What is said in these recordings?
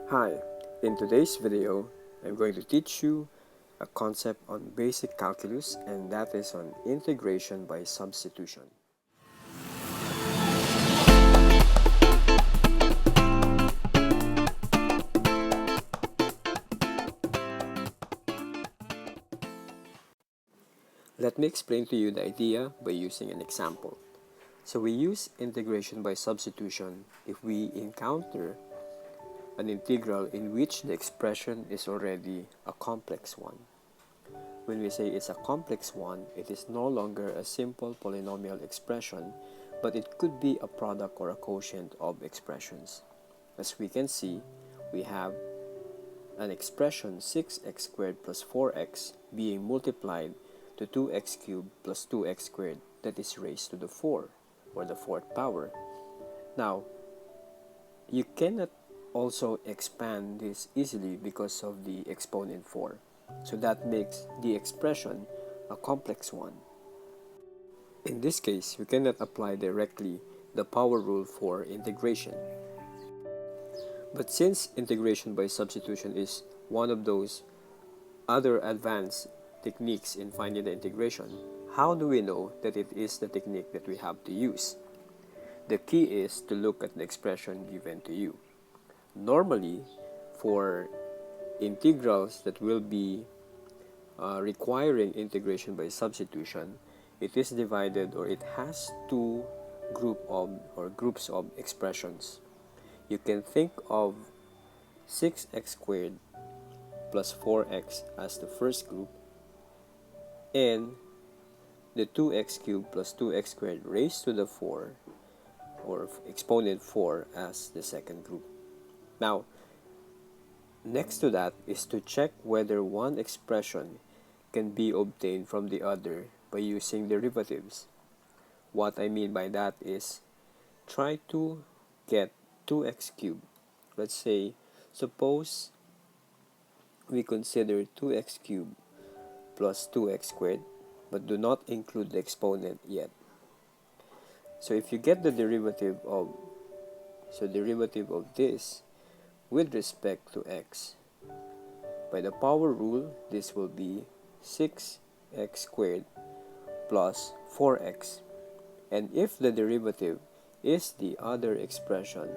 Hi, in today's video, I'm going to teach you a concept on basic calculus, and that is on integration by substitution. Let me explain to you the idea by using an example. So we use integration by substitution if we encounter an integral in which the expression is already a complex one. When we say it's a complex one, it is no longer a simple polynomial expression, but it could be a product or a quotient of expressions. As we can see, we have an expression 6x squared plus 4x being multiplied to 2x cubed plus 2x squared that is raised to the 4 or the fourth power. Now, you cannot also expand this easily because of the exponent 4. So that makes the expression a complex one. In this case, we cannot apply directly the power rule for integration. But since integration by substitution is one of those other advanced techniques in finding the integration, how do we know that it is the technique that we have to use? The key is to look at the expression given to you. Normally, for integrals that will be requiring integration by substitution, it is divided, or it has two groups of expressions. You can think of 6x squared plus 4x as the first group, and the 2x cubed plus 2x squared raised to the 4 or exponent 4 as the second group. Now, next to that is to check whether one expression can be obtained from the other by using derivatives. What I mean by that is try to get 2x cubed. Let's say, suppose we consider 2x cubed plus 2x squared, but do not include the exponent yet. So if you get the derivative of this with respect to x, by the power rule, this will be 6x squared plus 4x. And if the derivative is the other expression,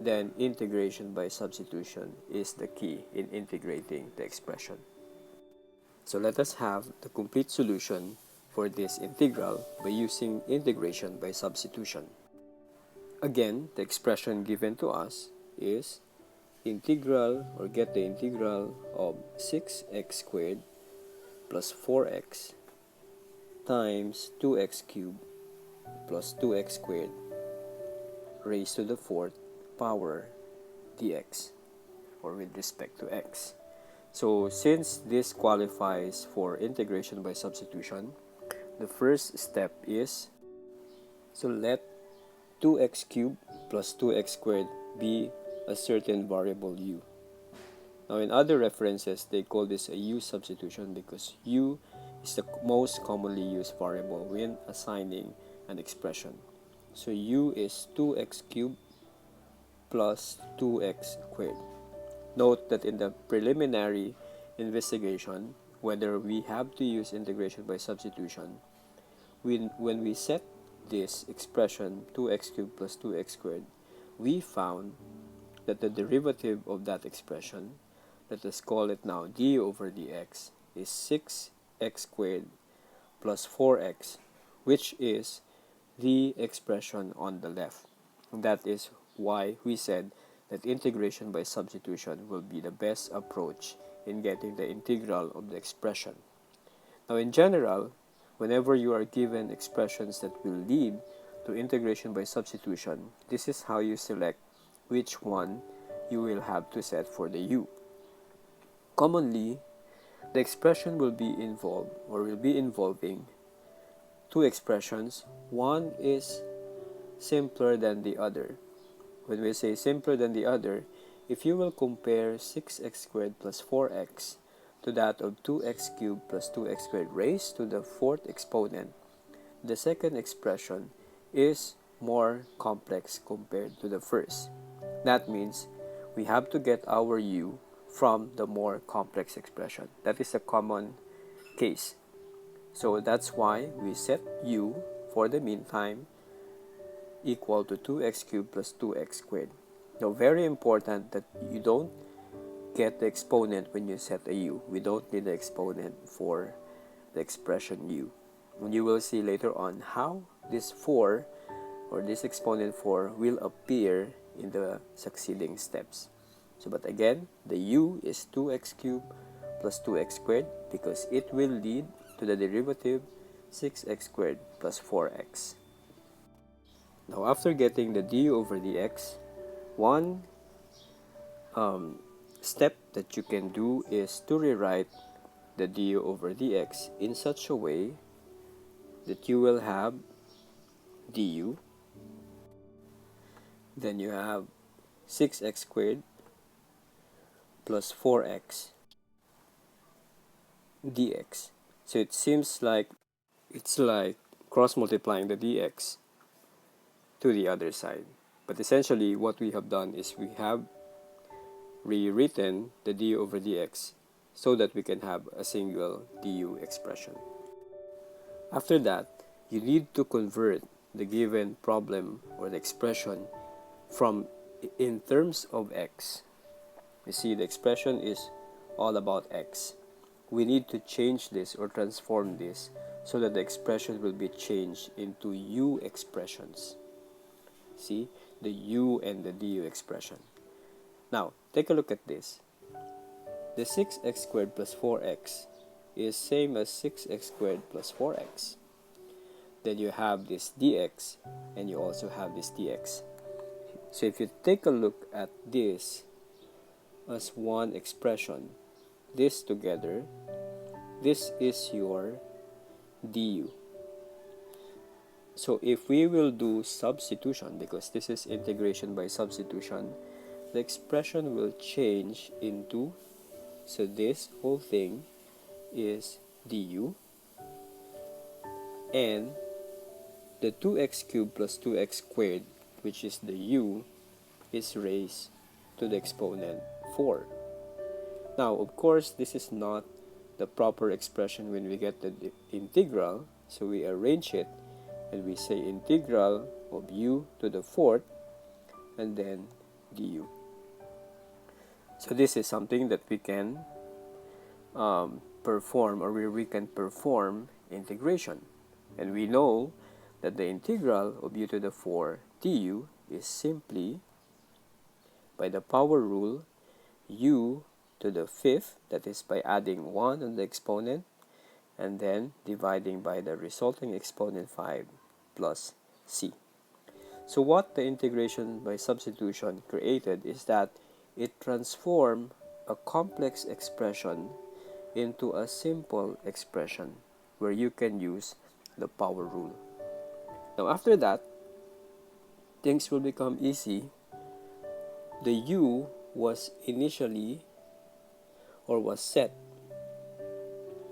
then integration by substitution is the key in integrating the expression. So let us have the complete solution for this integral by using integration by substitution. Again, the expression given to us is integral, or get the integral of 6x squared plus 4x times 2x cubed plus 2x squared raised to the fourth power dx, or with respect to x. So since this qualifies for integration by substitution, the first step is to let 2x cubed plus 2x squared be a certain variable u. Now in other references, they call this a u substitution because u is the most commonly used variable when assigning an expression. So u is 2x cubed plus 2x squared. Note that in the preliminary investigation, whether we have to use integration by substitution, when we set this expression 2x cubed plus 2x squared, we found that the derivative of that expression, let us call it now d over dx, is 6x squared plus 4x, which is the expression on the left. And that is why we said that integration by substitution will be the best approach in getting the integral of the expression. Now in general, whenever you are given expressions that will lead to integration by substitution, this is how you select which one you will have to set for the u. Commonly, the expression will be involving two expressions. One is simpler than the other. When we say simpler than the other, if you will compare 6x squared plus 4x to that of 2x cubed plus 2x squared raised to the fourth exponent, the second expression is more complex compared to the first. That means we have to get our u from the more complex expression. That is a common case. So that's why we set u for the meantime equal to 2x cubed plus 2x squared. Now, very important that you don't get the exponent when you set a u. We don't need the exponent for the expression u. And you will see later on how this 4 or this exponent 4 will appear in the succeeding steps. So, but again, the u is 2x cubed plus 2x squared because it will lead to the derivative 6x squared plus 4x. Now, after getting the du over dx, one step that you can do is to rewrite the du over dx in such a way that you will have du, then you have 6x squared plus 4x dx. So it seems like it's like cross multiplying the dx to the other side. But essentially what we have done is we have rewritten the du over dx so that we can have a single du expression. After that, you need to convert the given problem or the expression from in terms of x. You see, the expression is all about x. We need to change this or transform this so that the expression will be changed into u expressions. See, the u and the du expression. Now, take a look at this. The 6x squared plus 4x is same as 6x squared plus 4x. Then you have this dx and you also have this dx. So if you take a look at this as one expression, this together, this is your du. So if we will do substitution, because this is integration by substitution, the expression will change into, so this whole thing is du, and the 2x cubed plus 2x squared, which is the u, is raised to the exponent 4. Now, of course, this is not the proper expression when we get the integral, so we arrange it and we say integral of u to the 4th and then du. So this is something that we can perform, or where we can perform integration. And we know that the integral of u to the 4 du is simply, by the power rule, u to the 5th, that is by adding 1 on the exponent and then dividing by the resulting exponent 5 plus c. So what the integration by substitution created is that it transformed a complex expression into a simple expression where you can use the power rule. Now after that, things will become easy. The u was initially, or was set,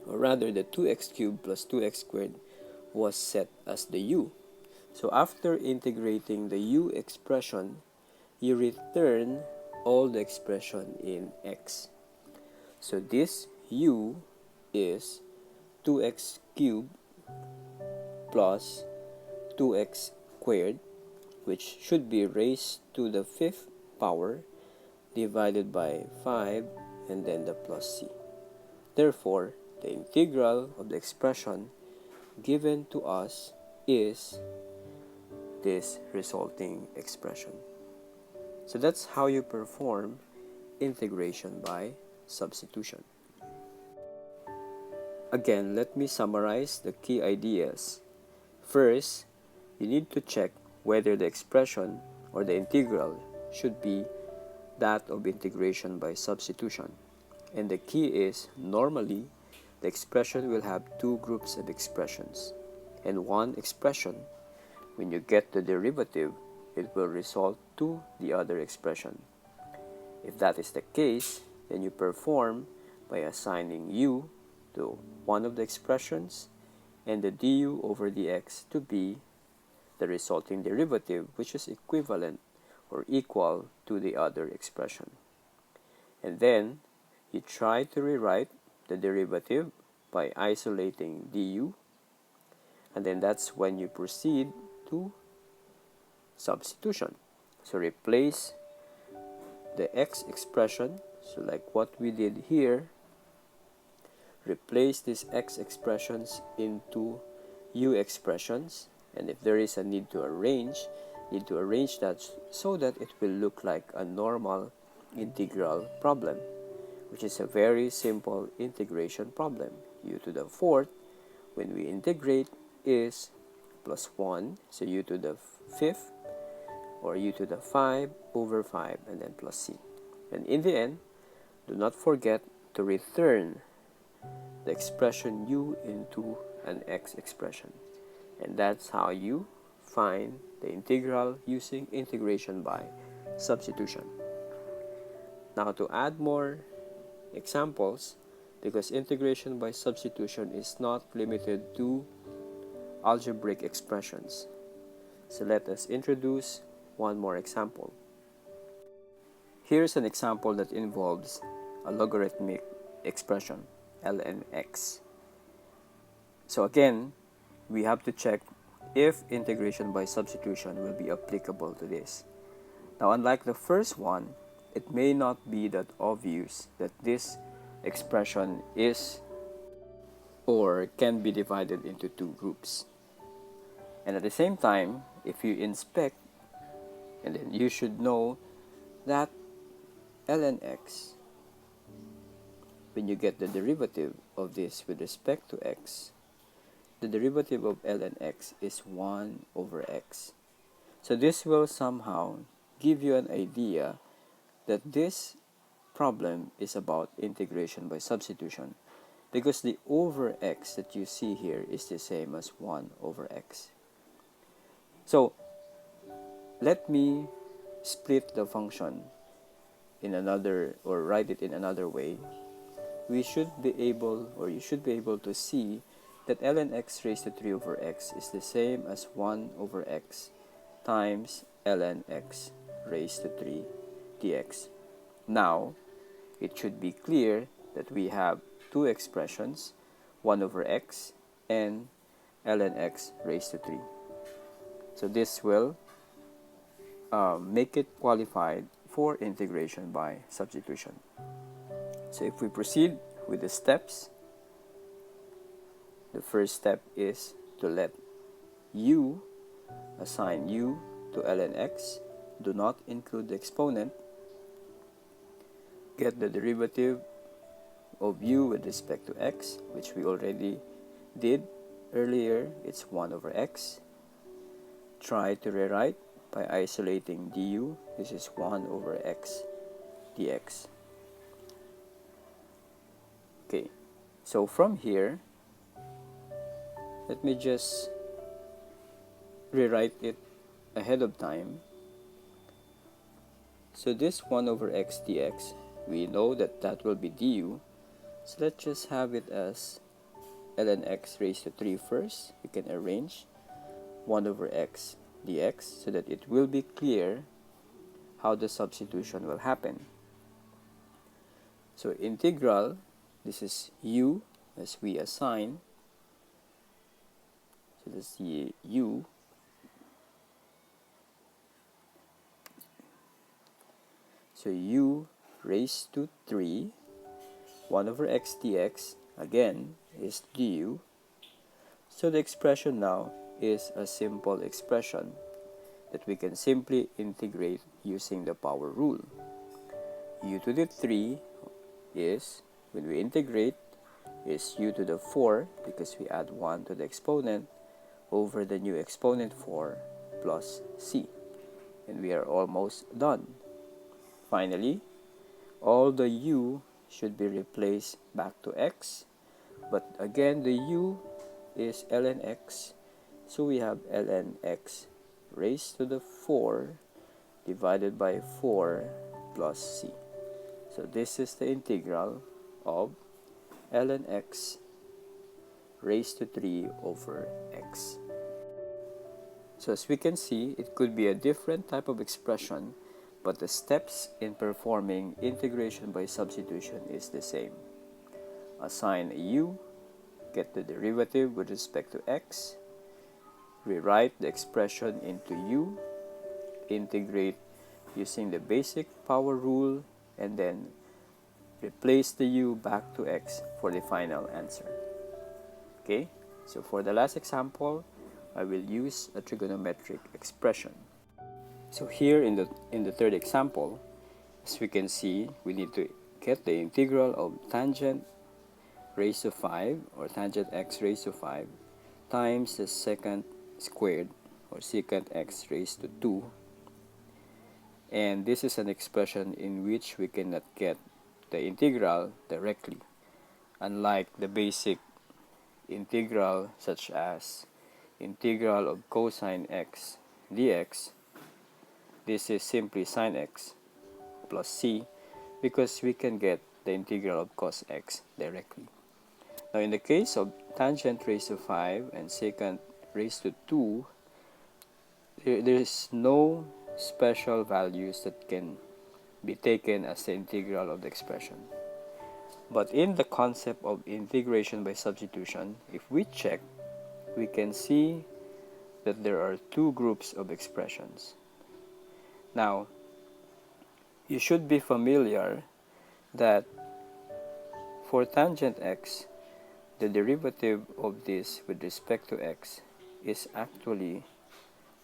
or rather the 2x cubed plus 2x squared was set as the u. So after integrating the u expression, you return all the expression in x. So this u is 2x cubed plus 2x squared, which should be raised to the 5th power divided by 5 and then the plus c. Therefore, the integral of the expression given to us is this resulting expression. So that's how you perform integration by substitution. Again, let me summarize the key ideas. First, you need to check whether the expression or the integral should be that of integration by substitution. And the key is, normally, the expression will have two groups of expressions. And one expression, when you get the derivative, it will result to the other expression. If that is the case, then you perform by assigning u to one of the expressions and the du over dx to be the resulting derivative, which is equivalent or equal to the other expression. And then you try to rewrite the derivative by isolating du, and then that's when you proceed to substitution. So replace the x expression, so like what we did here, replace these x expressions into u expressions, and if there is a need to arrange that so that it will look like a normal integral problem, which is a very simple integration problem. U to the fourth, when we integrate, is plus 1, so u to the fifth, or u to the 5 over 5, and then plus c. And in the end, do not forget to return the expression u into an x expression. And that's how you find the integral using integration by substitution. Now to add more examples, because integration by substitution is not limited to algebraic expressions. So let us introduce one more example. Here's an example that involves a logarithmic expression, ln x. So again, we have to check if integration by substitution will be applicable to this. Now, unlike the first one, it may not be that obvious that this expression is or can be divided into two groups. And at the same time, if you inspect, and then you should know that ln x, when you get the derivative of this with respect to x, the derivative of ln x is 1 over x. So this will somehow give you an idea that this problem is about integration by substitution, because the over x that you see here is the same as 1 over x. So let me split the function in another, or write it in another way. We should be able, or you should be able to see that ln x raised to 3 over x is the same as 1 over x times ln x raised to 3 dx. Now, it should be clear that we have two expressions, 1 over x and ln x raised to 3. So this will make it qualified for integration by substitution. So if we proceed with the steps, the first step is to let u, assign u to ln x, do not include the exponent, get the derivative of u with respect to x, which we already did earlier, it's 1 over x. Try to rewrite by isolating du, this is 1 over x dx. Okay, so from here, let me just rewrite it ahead of time. So this 1 over x dx, we know that that will be du. So let's just have it as ln x raised to 3 first. We can arrange 1 over x dx so that it will be clear how the substitution will happen. So integral, this is u as we assign. So this is the u. So u raised to 3, 1 over x dx, again, is du. So the expression now is a simple expression that we can simply integrate using the power rule. U to the 3 is, when we integrate, is u to the 4, because we add 1 to the exponent, over the new exponent 4 plus c. And we are almost done. Finally, all the u should be replaced back to x, but again the u is ln x, so we have ln x raised to the 4 divided by 4 plus c. So this is the integral of ln x raised to 3 over x. So as we can see, it could be a different type of expression, but the steps in performing integration by substitution is the same. Assign a u, get the derivative with respect to x, rewrite the expression into u, integrate using the basic power rule, and then replace the u back to x for the final answer. Okay, so for the last example, I will use a trigonometric expression. So here in the third example, as we can see, we need to get the integral of tangent raised to 5 or tangent x raised to 5 times the secant squared or secant x raised to 2. And this is an expression in which we cannot get the integral directly, unlike the basic integral such as integral of cosine x dx. This is simply sine x plus c because we can get the integral of cos x directly. Now in the case of tangent raised to 5 and secant raised to 2, there is no special values that can be taken as the integral of the expression. But in the concept of integration by substitution, if we check, we can see that there are two groups of expressions. Now, you should be familiar that for tangent x, the derivative of this with respect to x is actually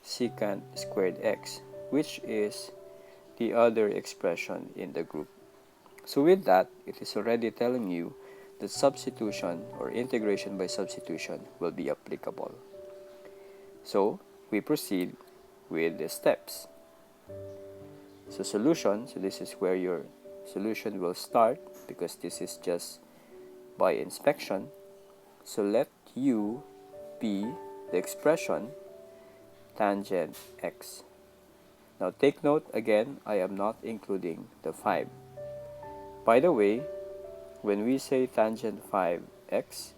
secant squared x, which is the other expression in the group. So with that, it is already telling you that substitution or integration by substitution will be applicable. So we proceed with the steps. So solution, so this is where your solution will start because this is just by inspection. So let u be the expression tangent x. Now take note again, I am not including the 5. By the way, when we say tangent 5x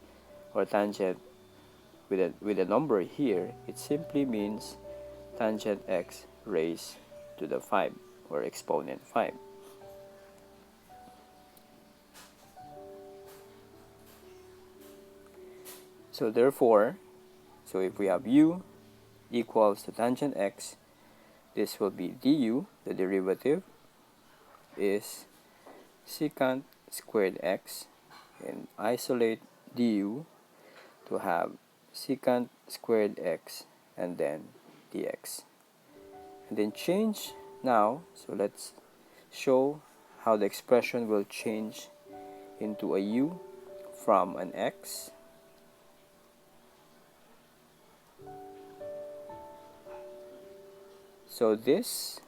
or tangent with a number here, it simply means tangent x raised to the 5 or exponent 5. So therefore, so if we have u equals to tangent x, this will be du, the derivative is secant squared x, and isolate du to have secant squared x and then dx. And then change now, so let's show how the expression will change into a u from an x. So this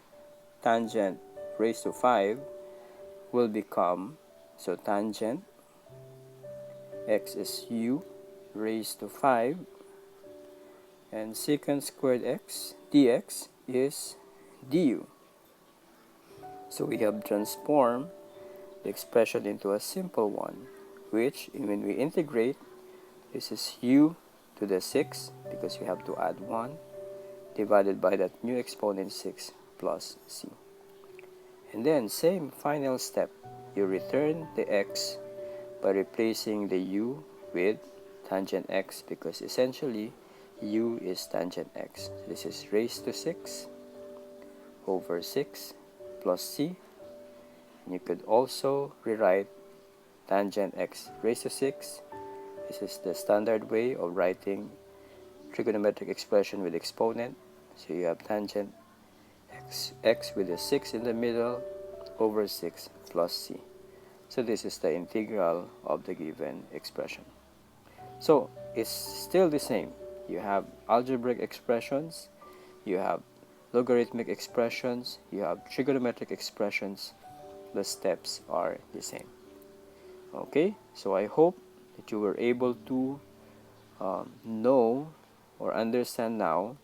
tangent raised to 5 will become, so tangent x is u raised to 5 and secant squared x dx is du. So we have transformed the expression into a simple one, which when we integrate, this is u to the 6 because we have to add 1 divided by that new exponent 6 plus c. And then same final step, you return the x by replacing the u with tangent x because essentially u is tangent x. So this is raised to 6 over 6 plus c. And you could also rewrite tangent x raised to 6. This is the standard way of writing trigonometric expression with exponent. So you have tangent x with a 6 in the middle over 6 plus c. So this is the integral of the given expression. So it's still the same. You have algebraic expressions, you have logarithmic expressions, you have trigonometric expressions. The steps are the same. Okay, so I hope that you were able to know or understand now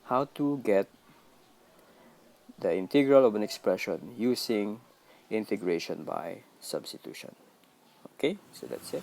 how to get the integral of an expression using integration by substitution. Okay, so that's it.